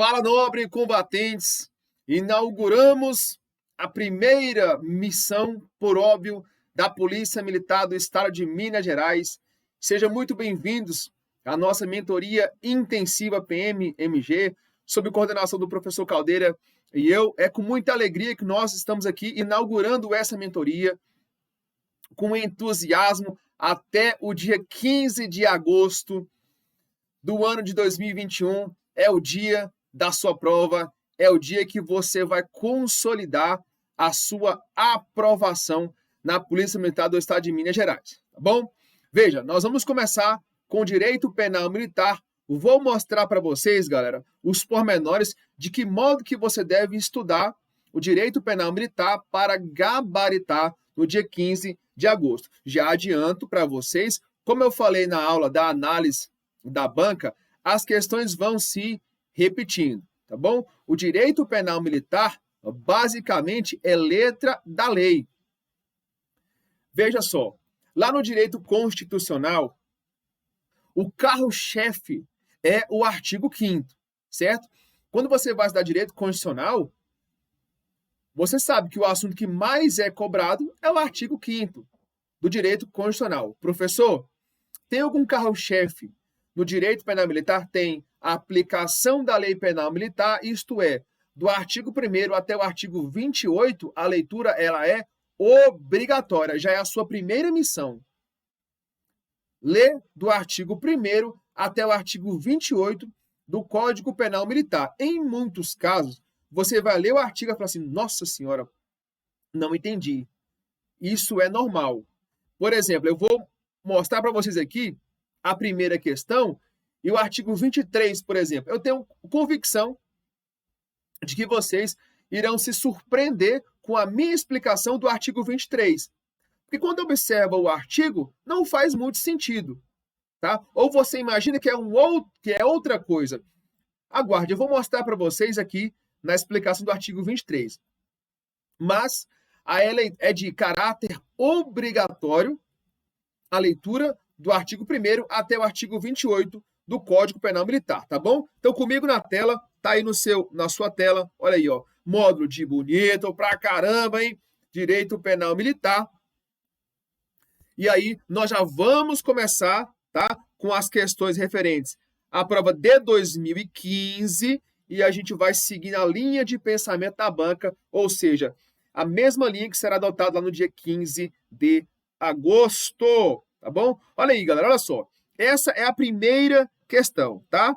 Fala, nobre combatentes! Inauguramos a primeira missão, por óbvio, da Polícia Militar do Estado de Minas Gerais. Sejam muito bem-vindos à nossa mentoria intensiva PMMG, sob coordenação do professor Caldeira e eu. É com muita alegria que nós estamos aqui inaugurando essa mentoria com entusiasmo até o dia 15 de agosto do ano de 2021. É o dia da sua prova, é o dia que você vai consolidar a sua aprovação na Polícia Militar do Estado de Minas Gerais, tá bom? Veja, nós vamos começar com o direito penal militar. Vou mostrar para vocês, galera, os pormenores de que modo que você deve estudar o direito penal militar para gabaritar no dia 15 de agosto. Já adianto para vocês, como eu falei na aula da análise da banca, as questões vão se repetindo, tá bom? O direito penal militar, basicamente, é letra da lei. Veja só, lá no direito constitucional, o carro-chefe é o artigo 5º, certo? Quando você vai estudar direito constitucional, você sabe que o assunto que mais é cobrado é o artigo 5º do direito constitucional. Professor, tem algum carro-chefe no direito penal militar? Tem a aplicação da lei penal militar, isto é, do artigo 1º até o artigo 28, a leitura ela é obrigatória, já é a sua primeira missão. Ler do artigo 1º até o artigo 28 do Código Penal Militar. Em muitos casos, você vai ler o artigo e falar assim, nossa senhora, não entendi. Isso é normal. Por exemplo, eu vou mostrar para vocês aqui a primeira questão e o artigo 23, por exemplo. Eu tenho convicção de que vocês irão se surpreender com a minha explicação do artigo 23. Porque quando observa o artigo, não faz muito sentido, tá? Ou você imagina que é outra coisa. Aguarde, eu vou mostrar para vocês aqui na explicação do artigo 23. Mas ela é de caráter obrigatório a leitura do artigo 1º até o artigo 28 do Código Penal Militar, tá bom? Então, comigo na tela, tá aí na sua tela, olha aí, ó, módulo de bonito pra caramba, hein? Direito Penal Militar. E aí, nós já vamos começar, tá? Com as questões referentes à prova de 2015 e a gente vai seguir a linha de pensamento da banca, ou seja, a mesma linha que será adotada lá no dia 15 de agosto, tá bom? Olha aí, galera, olha só. Essa é a primeira questão, tá?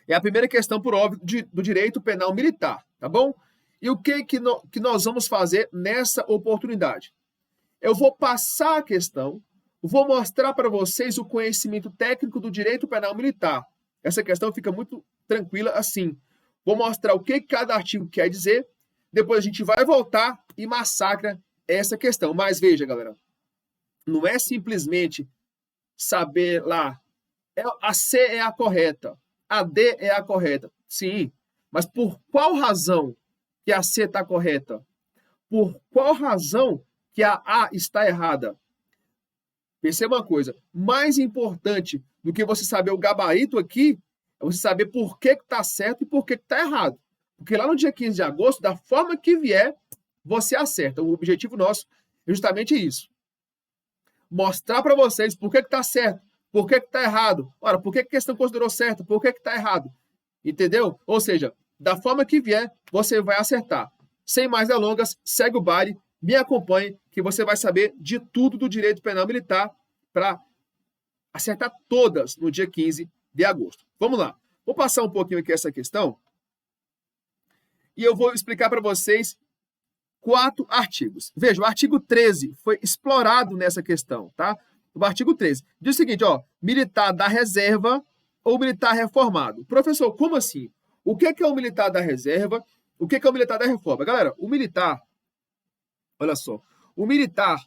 É a primeira questão, por óbvio, do direito penal militar, tá bom? E o que nós vamos fazer nessa oportunidade? Eu vou passar a questão, vou mostrar para vocês o conhecimento técnico do direito penal militar. Essa questão fica muito tranquila assim. Vou mostrar o que cada artigo quer dizer, depois a gente vai voltar e massacra essa questão. Mas veja, galera, não é simplesmente saber lá, a C é a correta, a D é a correta. Sim, mas por qual razão que a C está correta? Por qual razão que a A está errada? Perceba uma coisa, mais importante do que você saber o gabarito aqui, é você saber por que está certo e por que está errado. Porque lá no dia 15 de agosto, da forma que vier, você acerta. O objetivo nosso é justamente isso. Mostrar para vocês por que está certo, por que está errado. Ora, por que a questão considerou certa, por que está errado. Entendeu? Ou seja, da forma que vier, você vai acertar. Sem mais delongas, segue o baile, me acompanhe, que você vai saber de tudo do direito penal militar para acertar todas no dia 15 de agosto. Vamos lá. Vou passar um pouquinho aqui essa questão e eu vou explicar para vocês 4 artigos. Veja, o artigo 13 foi explorado nessa questão, tá? O artigo 13 diz o seguinte, ó, militar da reserva ou militar reformado. Professor, como assim? O que é o militar da reserva? O que é o militar da reforma? Galera, o militar, olha só, o militar,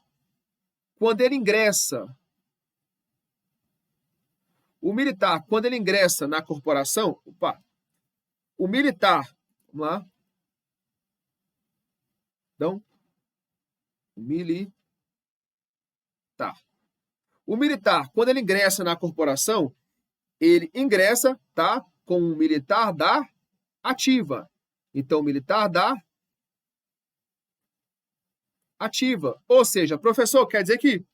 quando ele ingressa na corporação, o militar, vamos lá, então, militar. O militar, quando ele ingressa na corporação, ele ingressa, tá, com um militar da ativa. Então, militar da ativa. Ou seja, professor, quer dizer que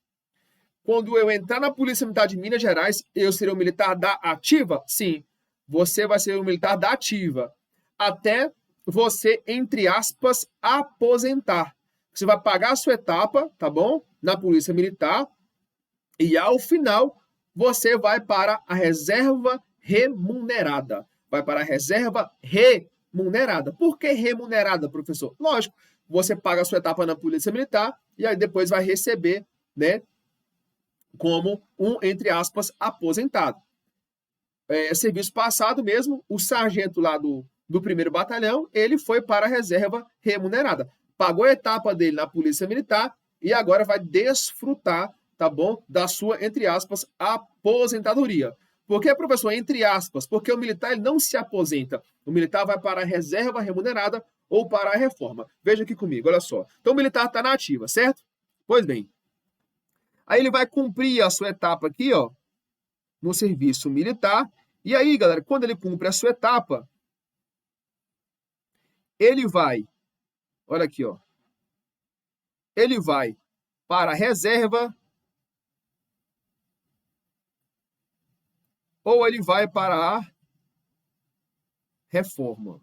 quando eu entrar na Polícia Militar de Minas Gerais, eu serei um militar da ativa? Sim, você vai ser um militar da ativa. Até você, entre aspas, aposentar. Você vai pagar a sua etapa, tá bom? Na Polícia Militar. E ao final, você vai para a reserva remunerada. Vai para a reserva remunerada. Por que remunerada, professor? Lógico, você paga a sua etapa na Polícia Militar e aí depois vai receber, né, como um, entre aspas, aposentado. Serviço passado mesmo, o sargento lá do 1º Batalhão, ele foi para a reserva remunerada. Pagou a etapa dele na Polícia Militar e agora vai desfrutar, tá bom, da sua, entre aspas, aposentadoria. Por que, professor? Entre aspas, porque o militar ele não se aposenta. O militar vai para a reserva remunerada ou para a reforma. Veja aqui comigo, olha só. Então o militar está na ativa, certo? Pois bem. Aí ele vai cumprir a sua etapa aqui, ó, no serviço militar. E aí, galera, quando ele cumpre a sua etapa, ele vai, olha aqui, ó, ele vai para a reserva ou ele vai para a reforma.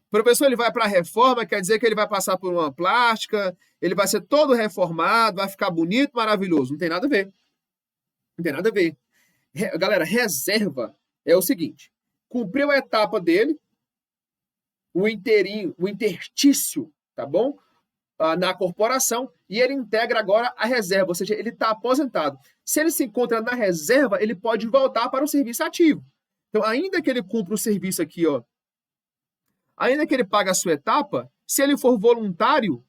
Professor, ele vai para a reforma, quer dizer que ele vai passar por uma plástica, ele vai ser todo reformado, vai ficar bonito, maravilhoso. Não tem nada a ver. Não tem nada a ver. Galera, reserva é o seguinte, cumpriu a etapa dele, o inteirinho, o interstício, tá bom? Na corporação, e ele integra agora a reserva, ou seja, ele está aposentado. Se ele se encontra na reserva, ele pode voltar para o serviço ativo. Então, ainda que ele cumpra o serviço aqui, ó, ainda que ele pague a sua etapa, se ele for voluntário,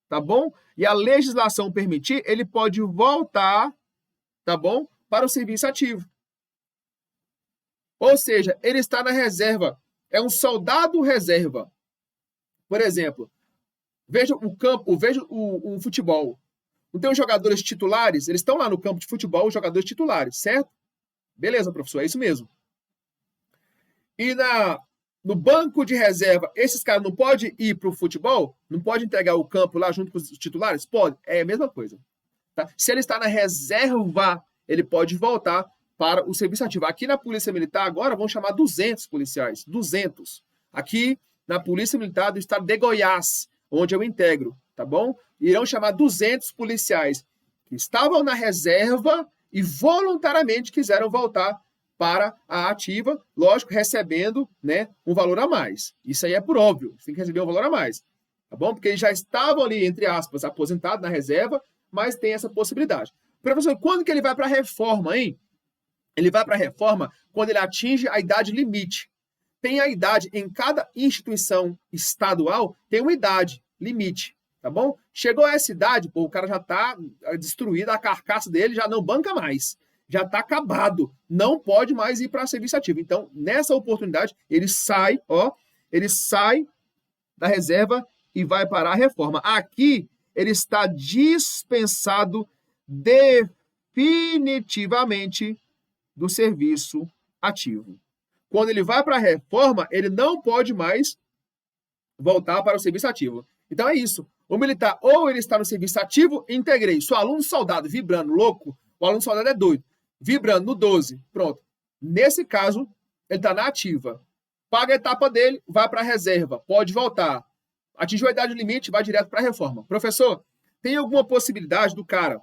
tá bom? E a legislação permitir, ele pode voltar, tá bom? Para o serviço ativo. Ou seja, ele está na reserva. É um soldado reserva. Por exemplo, veja o campo, veja o futebol. Não tem os jogadores titulares? Eles estão lá no campo de futebol, os jogadores titulares, certo? Beleza, professor, é isso mesmo. E no banco de reserva, esses caras não podem ir para o futebol? Não pode entregar o campo lá junto com os titulares? Pode, é a mesma coisa. Tá? Se ele está na reserva, ele pode voltar para o serviço ativo. Aqui na Polícia Militar agora vão chamar 200 policiais, 200. Aqui na Polícia Militar do Estado de Goiás, onde eu integro, tá bom? Irão chamar 200 policiais que estavam na reserva e voluntariamente quiseram voltar para a ativa, lógico, recebendo, né, um valor a mais. Isso aí é por óbvio, você tem que receber um valor a mais, tá bom? Porque eles já estavam ali, entre aspas, aposentados na reserva, mas tem essa possibilidade. Professor, quando que ele vai para a reforma, hein? Ele vai para a reforma quando ele atinge a idade limite. Tem a idade, em cada instituição estadual, tem uma idade limite, tá bom? Chegou a essa idade, pô, o cara já está destruído, a carcaça dele já não banca mais. Já está acabado, não pode mais ir para serviço ativo. Então, nessa oportunidade, ele sai da reserva e vai para a reforma. Aqui, ele está dispensado definitivamente do serviço ativo. Quando ele vai para a reforma, ele não pode mais voltar para o serviço ativo. Então é isso. O militar, ou ele está no serviço ativo, integrei. Sou aluno soldado, vibrando, louco. O aluno soldado é doido. Vibrando no 12. Pronto. Nesse caso, ele está na ativa. Paga a etapa dele, vai para a reserva. Pode voltar. Atingiu a idade limite, vai direto para a reforma. Professor, tem alguma possibilidade do cara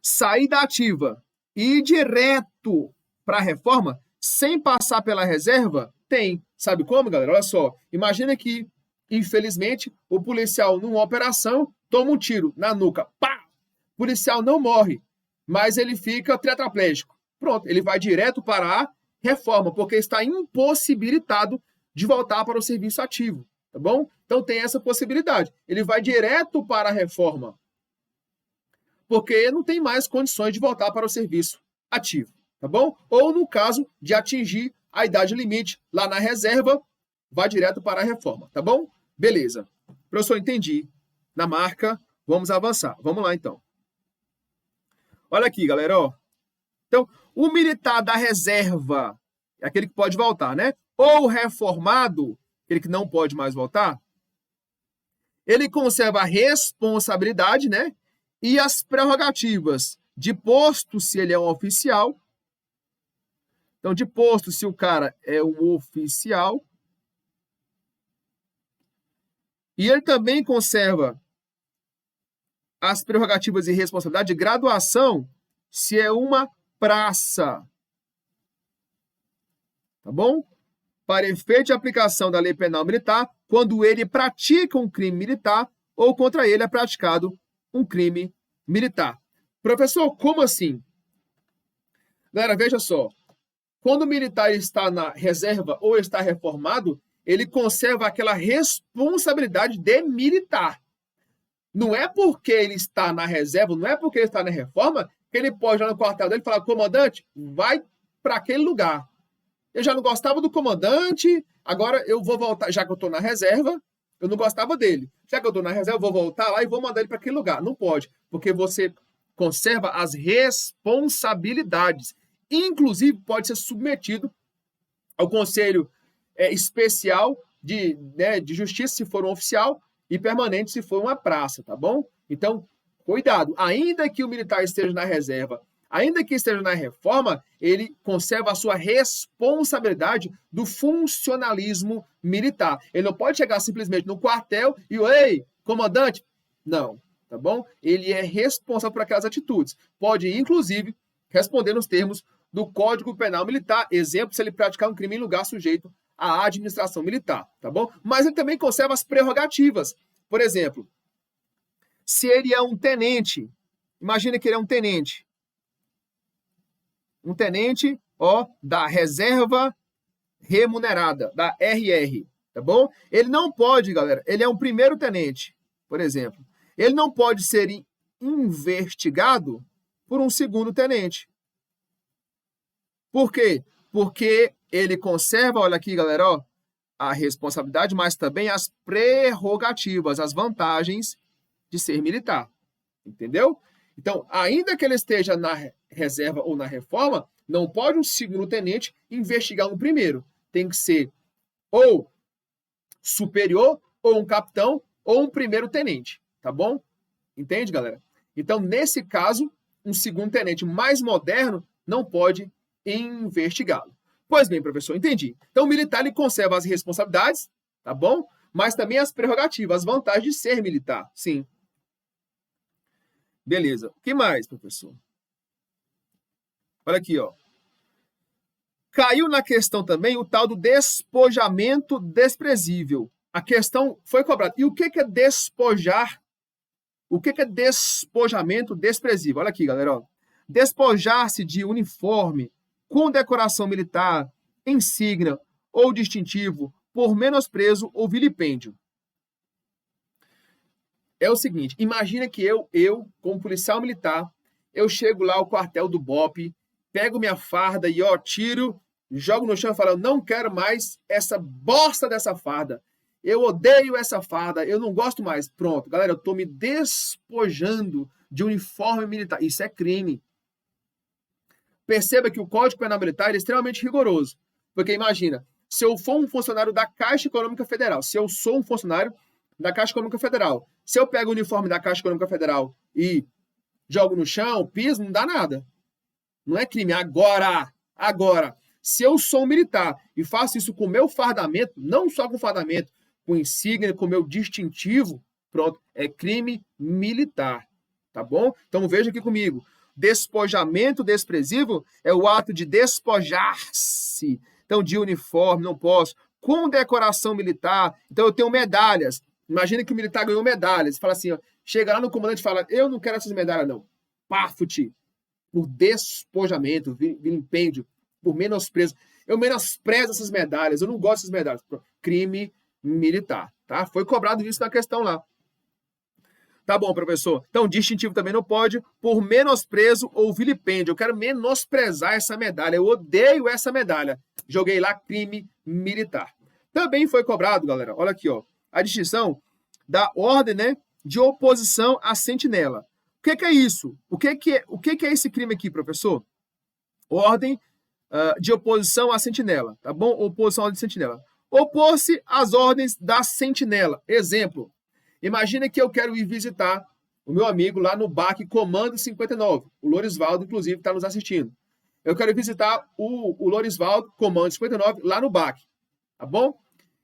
sair da ativa e ir direto para a reforma sem passar pela reserva? Tem. Sabe como, galera? Olha só. Imagina que, infelizmente, o policial, numa operação, toma um tiro na nuca. Pá! O policial não morre, mas ele fica tetraplégico. Pronto, ele vai direto para a reforma, porque está impossibilitado de voltar para o serviço ativo, tá bom? Então tem essa possibilidade. Ele vai direto para a reforma, porque não tem mais condições de voltar para o serviço ativo, tá bom? Ou no caso de atingir a idade limite lá na reserva, vai direto para a reforma, tá bom? Beleza. Professor, entendi. Na marca, vamos avançar. Vamos lá, então. Olha aqui, galera, ó. Então, O militar da reserva, é aquele que pode voltar, né? Ou reformado, aquele que não pode mais voltar, ele conserva a responsabilidade, né? E as prerrogativas de posto, se ele é um oficial. Então, de posto, se o cara é um oficial. E ele também conserva as prerrogativas e responsabilidade de graduação, se é uma praça. Tá bom? Para efeito de aplicação da lei penal militar, quando ele pratica um crime militar ou contra ele é praticado um crime militar. Professor, como assim? Galera, veja só. Quando o militar está na reserva ou está reformado, ele conserva aquela responsabilidade de militar. Não é porque ele está na reserva, não é porque ele está na reforma, que ele pode ir lá no quartel dele e falar, comandante, vai para aquele lugar. Eu já não gostava do comandante, agora eu vou voltar, já que eu estou na reserva, eu não gostava dele. Já que eu estou na reserva, eu vou voltar lá e vou mandar ele para aquele lugar. Não pode, porque você conserva as responsabilidades. Inclusive, pode ser submetido ao Conselho Especial de Justiça, se for um oficial, e permanente, se for uma praça, tá bom? Então, cuidado. Ainda que o militar esteja na reserva, ainda que esteja na reforma, ele conserva a sua responsabilidade do funcionalismo militar. Ele não pode chegar simplesmente no quartel e, ei, comandante, não, tá bom? Ele é responsável por aquelas atitudes. Pode, inclusive, responder nos termos do Código Penal Militar, exemplo, se ele praticar um crime em lugar sujeito à administração militar, tá bom? Mas ele também conserva as prerrogativas. Por exemplo, se ele é um tenente, imagina que ele é um tenente, da reserva remunerada, da RR, tá bom? Ele não pode, galera, ele é um primeiro tenente, por exemplo, ele não pode ser investigado por um segundo tenente. Por quê? Porque ele conserva, olha aqui, galera, ó, a responsabilidade, mas também as prerrogativas, as vantagens de ser militar. Entendeu? Então, ainda que ele esteja na reserva ou na reforma, não pode um segundo tenente investigar um primeiro. Tem que ser ou superior, ou um capitão, ou um primeiro tenente. Tá bom? Entende, galera? Então, nesse caso, um segundo tenente mais moderno não pode investigá-lo. Pois bem, professor, entendi. Então, o militar ele conserva as responsabilidades, tá bom? Mas também as prerrogativas, as vantagens de ser militar. Sim. Beleza. O que mais, professor? Olha aqui, ó. Caiu na questão também o tal do despojamento desprezível. A questão foi cobrada. E o que é despojar? O que é despojamento desprezível? Olha aqui, galera, ó. Despojar-se de uniforme, condecoração militar, insígnia ou distintivo por menosprezo ou vilipêndio. É o seguinte, imagina que eu, como policial militar, eu chego lá ao quartel do BOPE, pego minha farda e, ó, tiro, jogo no chão e falo, eu não quero mais essa bosta dessa farda. Eu odeio essa farda, eu não gosto mais. Pronto, galera, eu tô me despojando de uniforme militar. Isso é crime. Perceba que o Código Penal Militar é extremamente rigoroso. Porque imagina, se eu for um funcionário da Caixa Econômica Federal, se eu sou um funcionário da Caixa Econômica Federal, se eu pego o uniforme da Caixa Econômica Federal e jogo no chão, piso, não dá nada. Não é crime. Agora, se eu sou um militar e faço isso com o meu fardamento, não só com fardamento, com insígnia, com o meu distintivo, pronto, é crime militar. Tá bom? Então veja aqui comigo. Despojamento desprezível é o ato de despojar-se. Então, de uniforme, não posso. Condecoração militar. Então, eu tenho medalhas. Imagina que o militar ganhou medalhas. Fala assim, ó, chega lá no comandante e fala, eu não quero essas medalhas, não. Pafute. Por despojamento, vilipêndio, por menosprezo. Eu menosprezo essas medalhas, eu não gosto dessas medalhas. Crime militar, tá? Foi cobrado isso na questão lá. Tá bom, professor. Então, distintivo também não pode, por menosprezo ou vilipêndio. Eu quero menosprezar essa medalha. Eu odeio essa medalha. Joguei lá crime militar. Também foi cobrado, galera. Olha aqui, ó. A distinção da ordem, né, de oposição à sentinela. O que é isso? O que é esse crime aqui, professor? Ordem de oposição à sentinela, tá bom? Oposição à ordem de sentinela. Opor-se às ordens da sentinela. Exemplo, imagina que eu quero ir visitar o meu amigo lá no BAC Comando 59. O Lorisvaldo, inclusive, está nos assistindo. Eu quero visitar o Lorisvaldo Comando 59 lá no BAC, tá bom?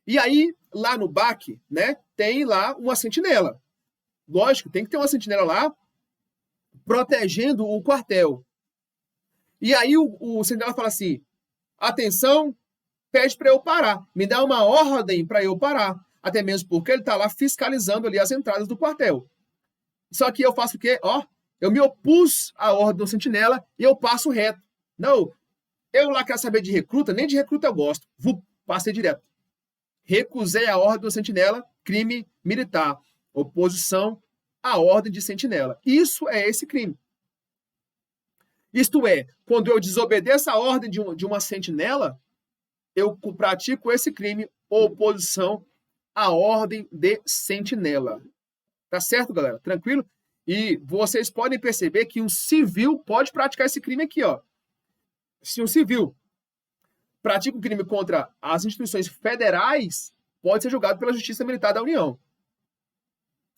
E aí, lá no BAC, né, tem lá uma sentinela. Lógico, tem que ter uma sentinela lá protegendo o quartel. E aí o sentinela fala assim, atenção, pede para eu parar, me dá uma ordem para eu parar, até mesmo porque ele está lá fiscalizando ali as entradas do quartel. Só que eu faço o quê? Ó, eu me opus à ordem do sentinela e eu passo reto. Não, eu lá quero saber de recruta, nem de recruta eu gosto, passei direto. Recusei a ordem do sentinela, crime militar, oposição à ordem de sentinela. Isso é esse crime. Isto é, quando eu desobedeço a ordem de uma sentinela, eu pratico esse crime, oposição à ordem de sentinela. Tá certo, galera? Tranquilo? E vocês podem perceber que um civil pode praticar esse crime aqui, ó. Se um civil pratica um crime contra as instituições federais, pode ser julgado pela Justiça Militar da União.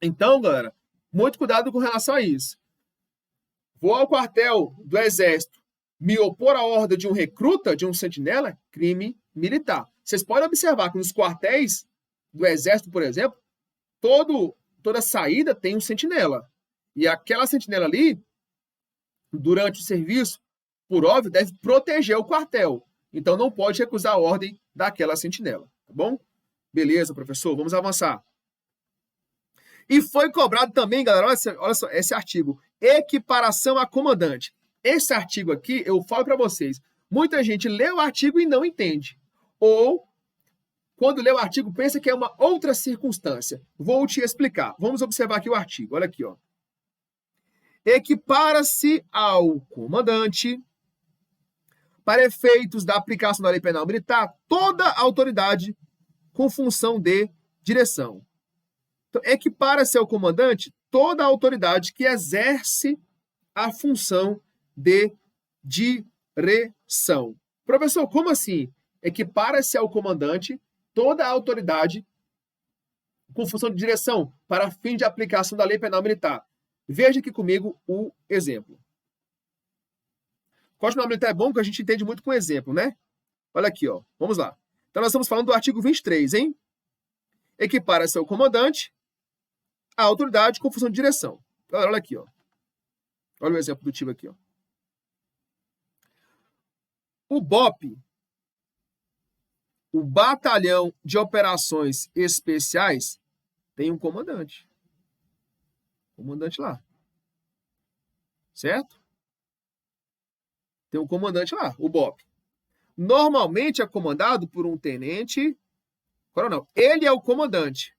Então, galera, muito cuidado com relação a isso. Vou ao quartel do Exército, me opor à ordem de um recruta, de um sentinela, crime militar. Vocês podem observar que nos quartéis do Exército, por exemplo, toda saída tem um sentinela. E aquela sentinela ali, durante o serviço, por óbvio, deve proteger o quartel. Então não pode recusar a ordem daquela sentinela, tá bom? Beleza, professor, vamos avançar. E foi cobrado também, galera, olha só esse artigo, equiparação a comandante. Esse artigo aqui, eu falo para vocês, muita gente lê o artigo e não entende. Ou, quando lê o artigo, pensa que é uma outra circunstância. Vou te explicar. Vamos observar aqui o artigo, olha aqui, ó. Equipara-se ao comandante, para efeitos da aplicação da lei penal militar, toda autoridade com função de direção. Então, equipara-se ao comandante toda autoridade que exerce a função de direção. Professor, como assim? Equipara-se ao comandante toda a autoridade com função de direção para fim de aplicação da lei penal militar. Veja aqui comigo o exemplo. Código Penal Militar é bom que a gente entende muito com exemplo, né? Olha aqui, ó. Vamos lá. Então, nós estamos falando do artigo 23, hein? Equipara-se ao comandante a autoridade com função de direção. Galera, olha aqui, ó. Olha o exemplo do tipo aqui, ó. O BOP, o Batalhão de Operações Especiais, tem um comandante. Comandante lá. Certo? Tem um comandante lá, o BOP. Normalmente é comandado por um tenente coronel. Ele é o comandante.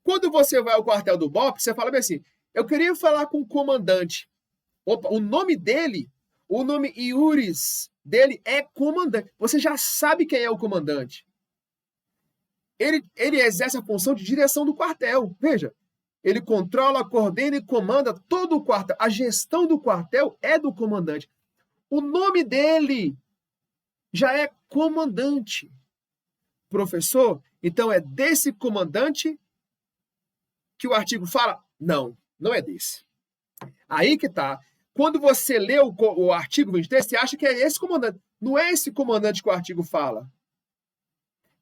Quando você vai ao quartel do BOP, você fala bem assim, eu queria falar com o comandante. Opa, o nome dele, o nome Iuris dele é comandante. Você já sabe quem é o comandante. Ele exerce a função de direção do quartel. Veja, ele controla, coordena e comanda todo o quartel. A gestão do quartel é do comandante. O nome dele já é comandante. Professor, então é desse comandante que o artigo fala? Não, não é desse. Aí que tá. Quando você lê o artigo 23, você acha que é esse comandante. Não é esse comandante que o artigo fala.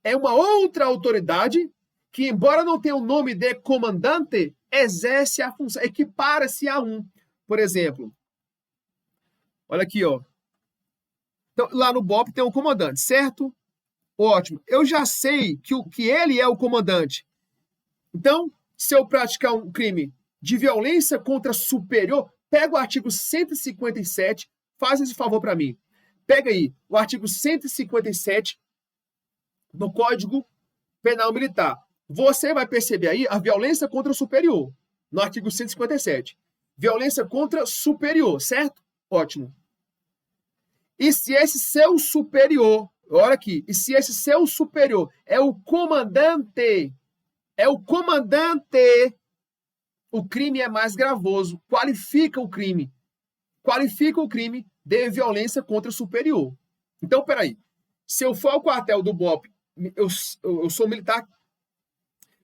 É uma outra autoridade que, embora não tenha o nome de comandante, exerce a função, equipara-se a um. Por exemplo, olha aqui, ó. Então, lá no BOP tem um comandante, certo? Ótimo. Eu já sei que ele é o comandante. Então, se eu praticar um crime de violência contra superior, pega o artigo 157, faz esse favor para mim. Pega aí o artigo 157 do Código Penal Militar. Você vai perceber aí a violência contra o superior, no artigo 157. Violência contra superior, certo? Ótimo. E se esse seu superior, olha aqui, e se esse seu superior é o comandante, o crime é mais gravoso, qualifica o crime de violência contra o superior. Então, peraí. Se eu for ao quartel do BOP, eu sou militar,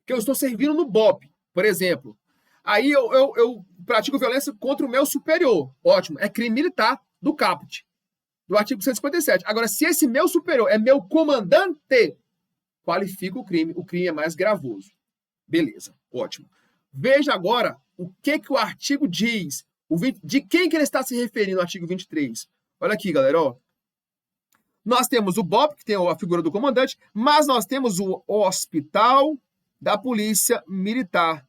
que eu estou servindo no BOP, por exemplo. Aí eu pratico violência contra o meu superior. Ótimo. É crime militar do caput, do artigo 157. Agora, se esse meu superior é meu comandante, qualifica o crime. O crime é mais gravoso. Beleza. Ótimo. Veja agora o que o artigo diz. De quem que ele está se referindo no artigo 23. Olha aqui, galera. Ó. Nós temos o BOP, que tem a figura do comandante, mas nós temos o Hospital da Polícia Militar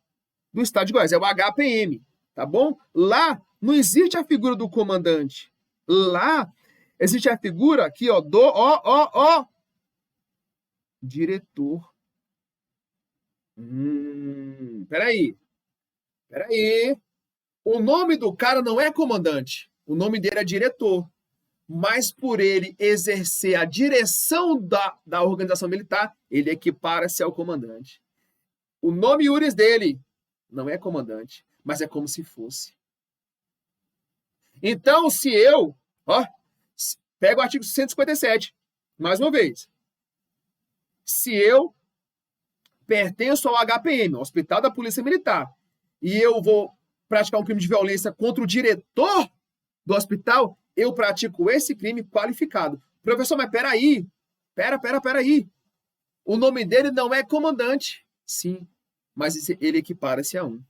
do Estado de Goiás. É o HPM, tá bom? Lá não existe a figura do comandante. Lá existe a figura aqui, ó, do diretor. Peraí. O nome do cara não é comandante. O nome dele é diretor. Mas por ele exercer a direção da organização militar, ele equipara-se ao comandante. O nome iuris dele não é comandante, mas é como se fosse. Então, se eu, pego o artigo 157, mais uma vez. Se eu pertenço ao HPM, Hospital da Polícia Militar, e eu vou praticar um crime de violência contra o diretor do hospital, eu pratico esse crime qualificado. Professor, mas peraí. Peraí. O nome dele não é comandante. Sim, mas ele equipara-se a um.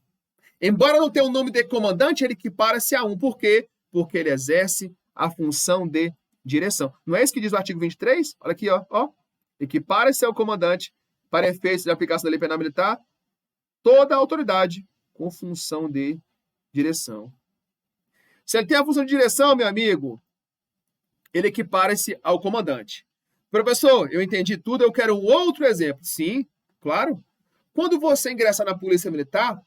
Embora não tenha o nome de comandante, ele equipara-se a um. Por quê? Porque ele exerce a função de direção. Não é isso que diz o artigo 23? Olha aqui, ó. Equipara-se ao comandante para efeitos de aplicação da lei penal militar toda a autoridade com função de direção. Se ele tem a função de direção, meu amigo, ele equipara-se ao comandante. Professor, eu entendi tudo, eu quero um outro exemplo. Sim, claro. Quando você ingressa na Polícia Militar,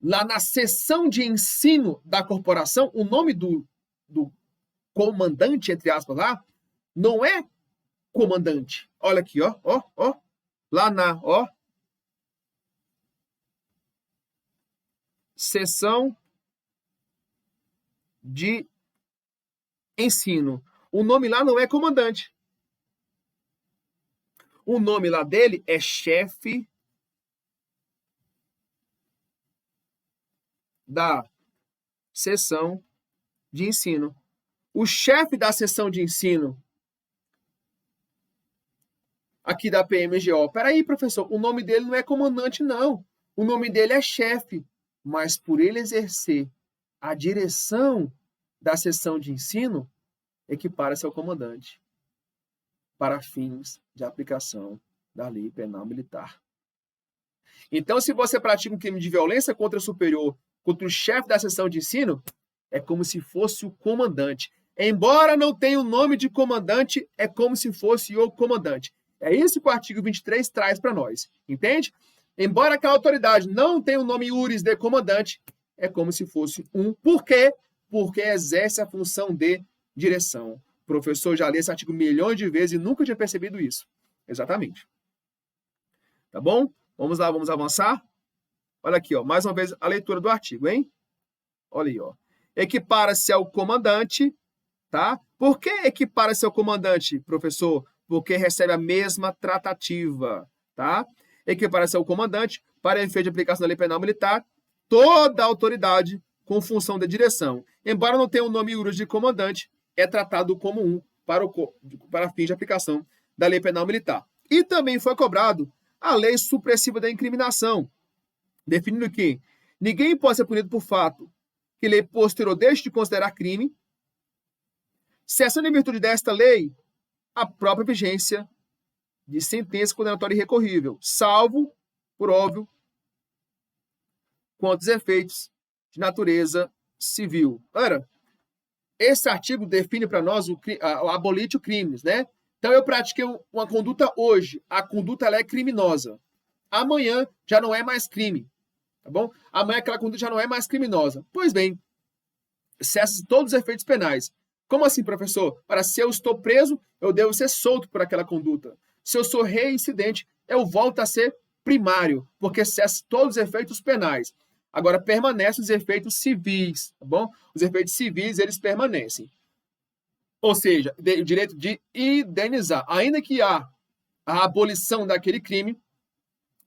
lá na seção de ensino da corporação, o nome do comandante, entre aspas, lá, não é comandante. Olha aqui, ó. Lá na, seção de ensino. O nome lá não é comandante. O nome lá dele é chefe da seção de ensino. O chefe da seção de ensino aqui da PMGO. Peraí, professor, o nome dele não é comandante, não. O nome dele é chefe. Mas por ele exercer a direção da seção de ensino, equipara-se ao comandante para fins de aplicação da lei penal militar. Então, se você pratica um crime de violência contra o superior, contra o chefe da seção de ensino, é como se fosse o comandante. Embora não tenha o nome de comandante, é como se fosse o comandante. É isso que o artigo 23 traz para nós, entende? Embora aquela autoridade não tenha o nome iuris de comandante, é como se fosse um. Por quê? Porque exerce a função de direção. O professor já leu esse artigo milhões de vezes e nunca tinha percebido isso. Exatamente. Tá bom? Vamos lá, vamos avançar? Olha aqui, ó, mais uma vez a leitura do artigo, hein? Olha aí, ó. Equipara-se ao comandante, tá? Por que equipara-se ao comandante, professor? Porque recebe a mesma tratativa, tá? Equipara-se ao comandante para efeito de aplicação da lei penal militar toda a autoridade com função de direção. Embora não tenha o nome iuris de comandante, é tratado como um para fins de aplicação da lei penal militar. E também foi cobrado a lei supressiva da incriminação, definindo que ninguém pode ser punido por fato que lei posterior deixe de considerar crime, cessando em virtude desta lei a própria vigência de sentença condenatória irrecorrível, salvo, por óbvio, quanto aos efeitos de natureza civil. Galera, esse artigo define para nós o abolite o crimes, né? Então, eu pratiquei uma conduta hoje, a conduta ela é criminosa. Amanhã já não é mais crime, tá bom? Amanhã aquela conduta já não é mais criminosa. Pois bem, cessa todos os efeitos penais. Como assim, professor? Para se eu estou preso, eu devo ser solto por aquela conduta. Se eu sou reincidente, eu volto a ser primário, porque cessa todos os efeitos penais. Agora, permanecem os efeitos civis, tá bom? Os efeitos civis, eles permanecem. Ou seja, o direito de indenizar. Ainda que há a abolição daquele crime,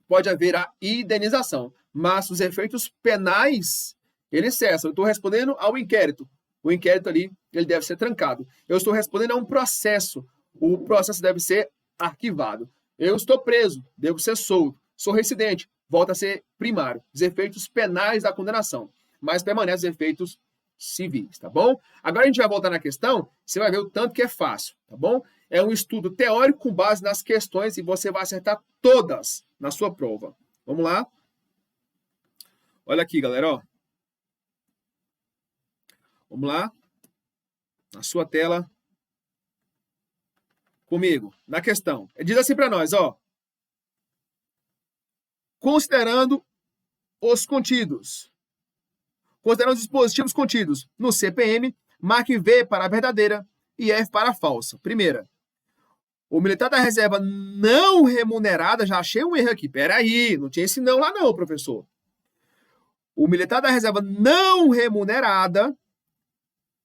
pode haver a indenização. Mas os efeitos penais, eles cessam. Eu estou respondendo ao inquérito. O inquérito ali, ele deve ser trancado. Eu estou respondendo a um processo. O processo deve ser arquivado. Eu estou preso, devo ser solto. Sou residente, volta a ser primário. Os efeitos penais da condenação. Mas permanecem os efeitos civis, tá bom? Agora a gente vai voltar na questão, você vai ver o tanto que é fácil, tá bom? É um estudo teórico com base nas questões e você vai acertar todas na sua prova. Vamos lá? Olha aqui, galera, ó. Vamos lá? Na sua tela. Comigo, na questão. Diz assim para nós, ó. Considerando os contidos. Considerando os dispositivos contidos no CPM, marque V para a verdadeira e F para a falsa. Primeira. O militar da reserva não remunerada, já achei um erro aqui. Peraí, não tinha esse não lá não, professor. O militar da reserva não remunerada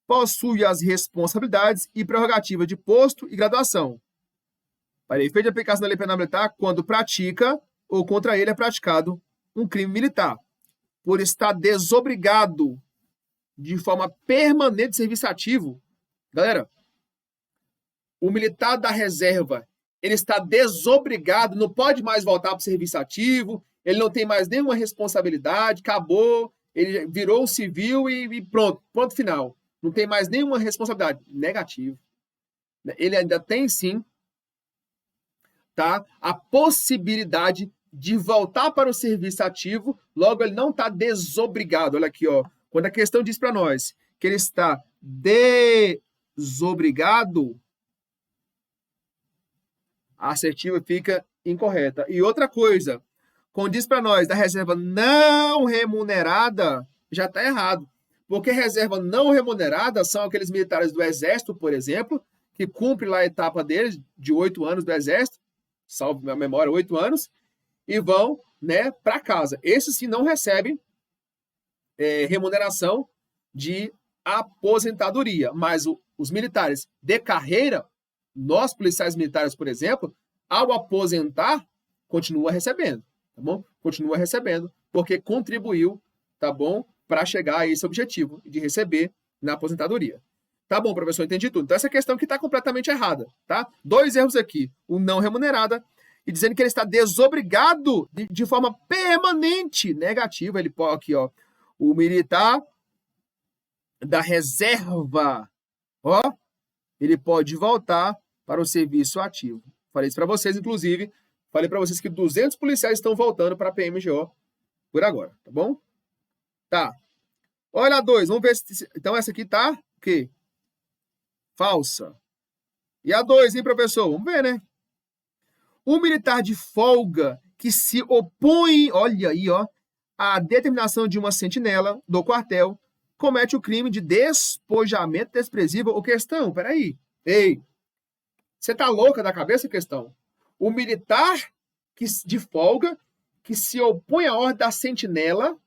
possui as responsabilidades e prerrogativas de posto e graduação. Para efeito de aplicação da lei penal militar, quando pratica ou contra ele é praticado um crime militar, por estar desobrigado de forma permanente de serviço ativo. Galera, o militar da reserva, ele está desobrigado, não pode mais voltar para o serviço ativo, ele não tem mais nenhuma responsabilidade, acabou, ele virou um civil e pronto, ponto final. Não tem mais nenhuma responsabilidade. Negativo. Ele ainda tem, sim, tá, a possibilidade de voltar para o serviço ativo, logo ele não está desobrigado. Olha aqui, ó. Quando a questão diz para nós que ele está desobrigado, a assertiva fica incorreta. E outra coisa, quando diz para nós da reserva não remunerada, já está errado. Porque reserva não remunerada são aqueles militares do Exército, por exemplo, que cumprem lá a etapa deles, de 8 anos do Exército, salvo minha memória, 8 anos, e vão, né, para casa. Esses sim não recebem remuneração de aposentadoria, mas os militares de carreira, nós policiais militares, por exemplo, ao aposentar, continua recebendo, tá bom? Continua recebendo, porque contribuiu, tá bom, para chegar a esse objetivo de receber na aposentadoria. Tá bom, professor, entendi tudo. Então essa questão aqui está completamente errada, tá? 2 erros aqui, o não remunerada e dizendo que ele está desobrigado de forma permanente, negativa. Ele pode aqui, ó, o militar da reserva, ó, ele pode voltar para o serviço ativo. Falei isso para vocês, inclusive, falei para vocês que 200 policiais estão voltando para a PMGO por agora, tá bom? Tá. Olha a 2, vamos ver se... Então essa aqui tá o quê? Falsa. E a 2, hein, professor? Vamos ver, né? O militar de folga que se opõe, olha aí, ó, à determinação de uma sentinela do quartel, comete o crime de despojamento desprezível. Ô, questão, peraí. Ei, você tá louca da cabeça, questão? O militar de folga que se opõe à ordem da sentinela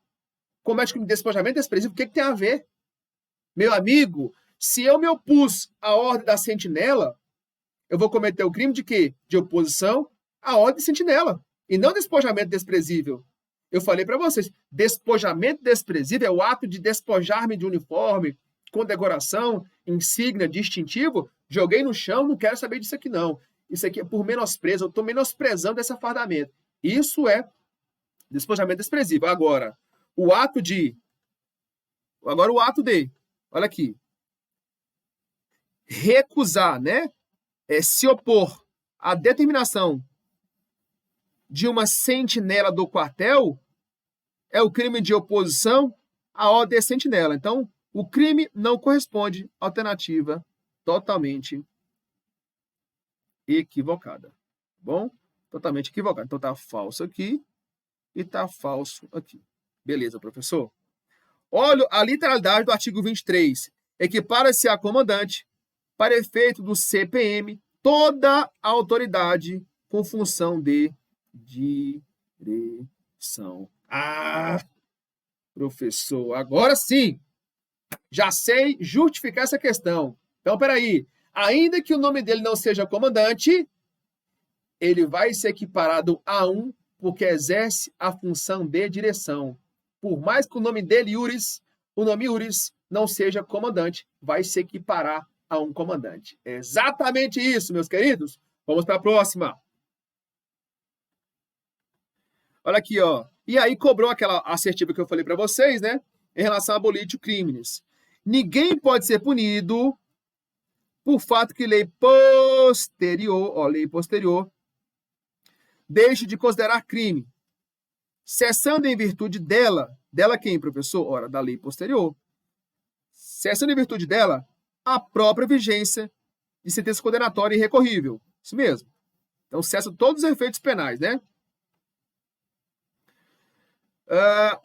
comete crime de despojamento desprezível. O que tem a ver? Meu amigo, se eu me opus à ordem da sentinela, eu vou cometer o crime de quê? De oposição à ordem de sentinela. E não despojamento desprezível. Eu falei para vocês, despojamento desprezível é o ato de despojar-me de uniforme, condecoração, insígnia, distintivo. Joguei no chão, não quero saber disso aqui não. Isso aqui é por menosprezo, eu estou menosprezando esse afardamento. Isso é despojamento desprezível. Agora, o ato de... olha aqui. Recusar, né? Se opor à determinação de uma sentinela do quartel é o crime de oposição à ordem de sentinela. Então, o crime não corresponde à alternativa totalmente equivocada. Bom? Totalmente equivocada. Então, tá falso aqui e tá falso aqui. Beleza, professor? Olha a literalidade do artigo 23. Equipara-se a comandante, para efeito do CPM, toda a autoridade com função de direção. professor, agora sim, já sei justificar essa questão. Então, peraí, ainda que o nome dele não seja comandante, ele vai ser equiparado a um porque exerce a função de direção. Por mais que o nome dele, o nome Yuris, não seja comandante, vai se equiparar a um comandante. É exatamente isso, meus queridos. Vamos para a próxima. Olha aqui, ó. E aí cobrou aquela assertiva que eu falei para vocês, né? Em relação a abolitio criminis. Ninguém pode ser punido por fato que lei posterior, deixe de considerar crime, cessando em virtude dela quem, professor? Ora, da lei posterior. Cessando em virtude dela a própria vigência de sentença condenatória irrecorrível. Isso mesmo. Então, cessa todos os efeitos penais, né?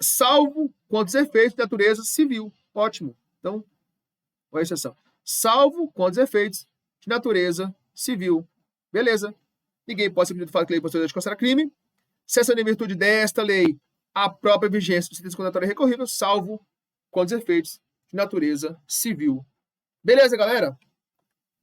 Salvo quanto os efeitos de natureza civil. Ótimo. Então, olha a exceção. Salvo quanto os efeitos de natureza civil. Beleza. Ninguém pode ser punido por fato que a lei posterior de considerar crime, cessando em virtude desta lei a própria vigência de sentença condenatória irrecorrível, salvo quanto os efeitos de natureza civil. Beleza, galera?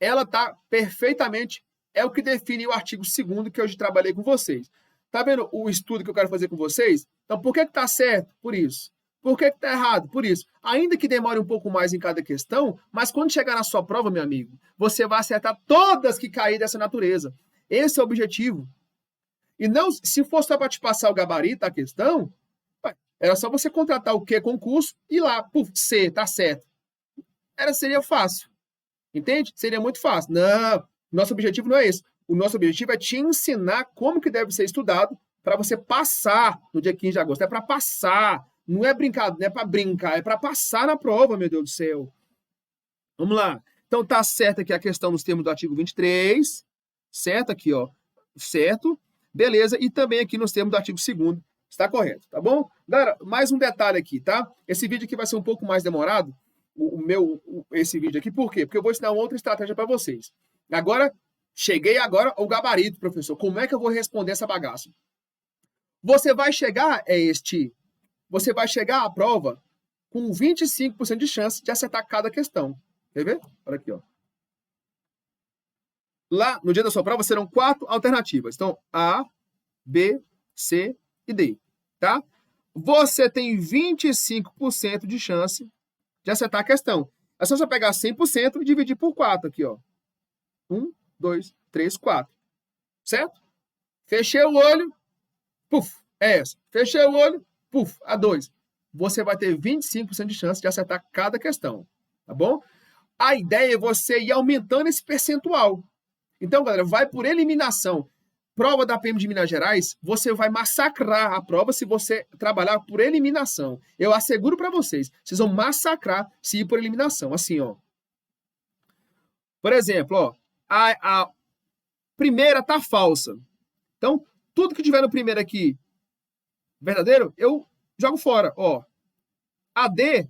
Ela tá perfeitamente, é o que define o artigo 2º que eu hoje trabalhei com vocês. Tá vendo o estudo que eu quero fazer com vocês? Então, por que tá certo? Por isso. Por que tá errado? Por isso. Ainda que demore um pouco mais em cada questão, mas quando chegar na sua prova, meu amigo, você vai acertar todas que caírem dessa natureza. Esse é o objetivo. E não, se fosse só para te passar o gabarito da questão, era só você contratar o Q concurso e ir lá, puf, C, tá certo. Seria fácil. Entende? Seria muito fácil. Não, nosso objetivo não é esse. O nosso objetivo é te ensinar como que deve ser estudado para você passar no dia 15 de agosto. É para passar. Não é brincar, não é para brincar, é para passar na prova, meu Deus do céu. Vamos lá. Então tá certo aqui a questão nos termos do artigo 23. Certo aqui, ó. Certo. Beleza. E também aqui nos termos do artigo 2º. Está correto, tá bom? Galera, mais um detalhe aqui, tá? Esse vídeo aqui vai ser um pouco mais demorado. Esse vídeo aqui, por quê? Porque eu vou ensinar uma outra estratégia para vocês. Cheguei agora ao gabarito, professor. Como é que eu vou responder essa bagaça? Você vai chegar à prova com 25% de chance de acertar cada questão. Quer ver? Olha aqui, ó. Lá, no dia da sua prova, serão 4 alternativas. Então, A, B, C e D, tá? Você tem 25% de chance de acertar a questão. É só você pegar 100% e dividir por 4 aqui, ó. 1, 2, 3, 4. Certo? Fechei o olho, puf, é essa. Fechei o olho, puf, a 2. Você vai ter 25% de chance de acertar cada questão, tá bom? A ideia é você ir aumentando esse percentual. Então, galera, vai por eliminação. Prova da PM de Minas Gerais, você vai massacrar a prova se você trabalhar por eliminação. Eu asseguro para vocês, vocês vão massacrar se ir por eliminação. Assim, ó. Por exemplo, ó, a primeira tá falsa. Então, tudo que tiver no primeiro aqui verdadeiro, eu jogo fora, ó. A D,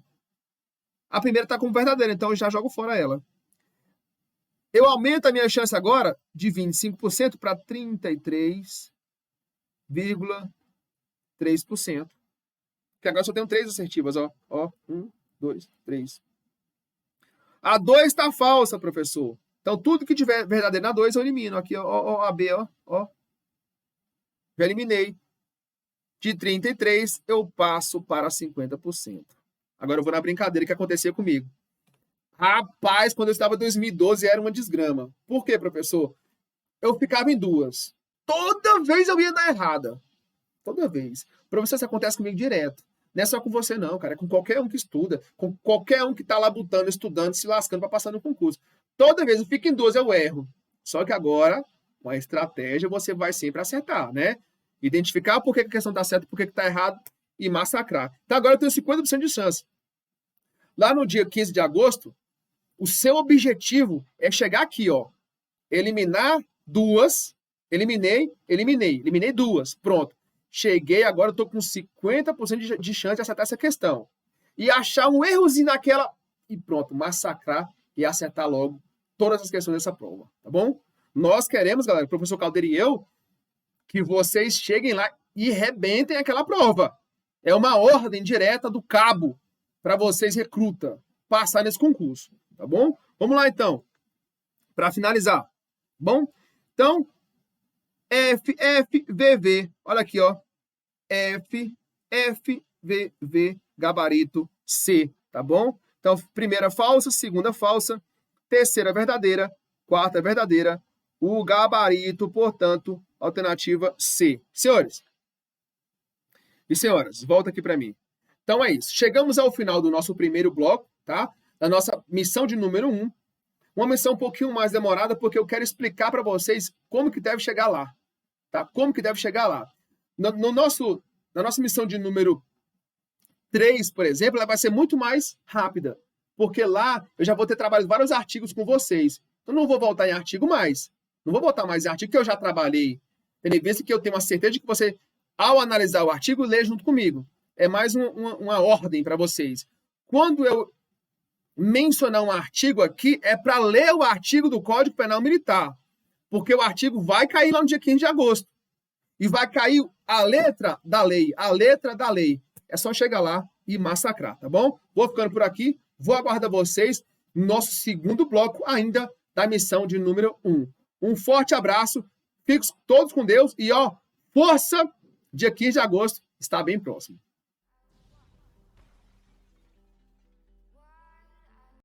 a primeira tá como verdadeira, então eu já jogo fora ela. Eu aumento a minha chance agora de 25% para 33,3%. Porque agora só tenho 3 assertivas, ó. Ó, 1, 2, 3. A 2 está falsa, professor. Então, tudo que tiver verdadeiro na 2, eu elimino. Aqui, ó, a B, ó. Já eliminei. De 33, eu passo para 50%. Agora eu vou na brincadeira que acontecia comigo. Rapaz, quando eu estava em 2012, era uma desgrama. Por quê, professor? Eu ficava em 2. Toda vez eu ia dar errada. Toda vez. Professor, isso acontece comigo direto. Não é só com você, não, cara. É com qualquer um que estuda. Com qualquer um que está lá botando, estudando, se lascando para passar no concurso. Toda vez eu fico em 2, eu erro. Só que agora, com a estratégia, você vai sempre acertar, né? Identificar por que a questão está certa, por que está errado e massacrar. Então agora eu tenho 50% de chance. Lá no dia 15 de agosto, o seu objetivo é chegar aqui, ó. Eliminar 2. Eliminei 2. Pronto. Cheguei, agora eu tô com 50% de chance de acertar essa questão. E achar um errozinho naquela e pronto, massacrar e acertar logo todas as questões dessa prova, tá bom? Nós queremos, galera, o professor Caldeira e eu, que vocês cheguem lá e rebentem aquela prova. É uma ordem direta do cabo para vocês, recruta, passar nesse concurso, tá bom? Vamos lá, então, para finalizar, bom? Então, FVV, olha aqui, ó, FVV, gabarito C, tá bom? Então, primeira falsa, segunda falsa, terceira verdadeira, quarta verdadeira, o gabarito, portanto, alternativa C. Senhores e senhoras, volta aqui para mim. Então é isso. Chegamos ao final do nosso primeiro bloco, tá? Da nossa missão de número 1. Uma missão um pouquinho mais demorada, porque eu quero explicar para vocês como que deve chegar lá, tá? Como que deve chegar lá. Na nossa missão de número 3, por exemplo, ela vai ser muito mais rápida, porque lá eu já vou ter trabalhado vários artigos com vocês. Eu não vou voltar em artigo mais. Não vou voltar mais em artigo que eu já trabalhei. Tendo em vista que eu tenho uma certeza de que você, ao analisar o artigo, lê junto comigo. É mais uma ordem para vocês. Quando eu mencionar um artigo aqui, é para ler o artigo do Código Penal Militar. Porque o artigo vai cair lá no dia 15 de agosto. E vai cair a letra da lei. A letra da lei. É só chegar lá e massacrar, tá bom? Vou ficando por aqui. Vou aguardar vocês no nosso segundo bloco ainda da missão de número 1. Um forte abraço. Fiquem todos com Deus. E, ó, força! Dia 15 de agosto está bem próximo.